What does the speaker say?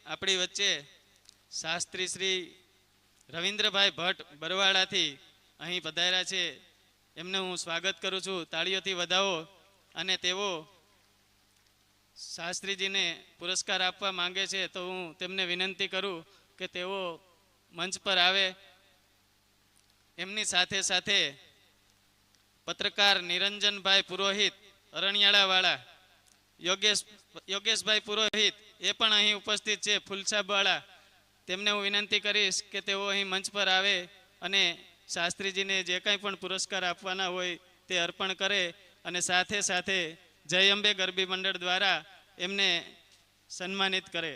આપણી વચ્ચે શાસ્ત્રી શ્રી રવિન્દ્રભાઈ ભટ્ટ બરવાડાથી અહીં પધાર્યા છે. એમને હું સ્વાગત કરું છું, તાળીઓથી વધાવો. અને તેઓ શાસ્ત્રીજીને પુરસ્કાર આપવા માંગે છે, તો હું તેમને વિનંતી કરું કે તેઓ મંચ પર આવે. એમની સાથે સાથે પત્રકાર નિરંજનભાઈ પુરોહિત અરણિયાળાવાળા, યોગેશભાઈ પુરોહિત એ પણ અહીં ઉપસ્થિત છે ફૂલછાપવાળા. તેમને હું વિનંતી કરીશ કે તેઓ અહીં મંચ પર આવે અને શાસ્ત્રીજીને જે કંઈ પણ પુરસ્કાર આપવાના હોય તે અર્પણ કરે અને સાથે સાથે જય અંબે ગરબી મંડળ દ્વારા એમને સન્માનિત કરે.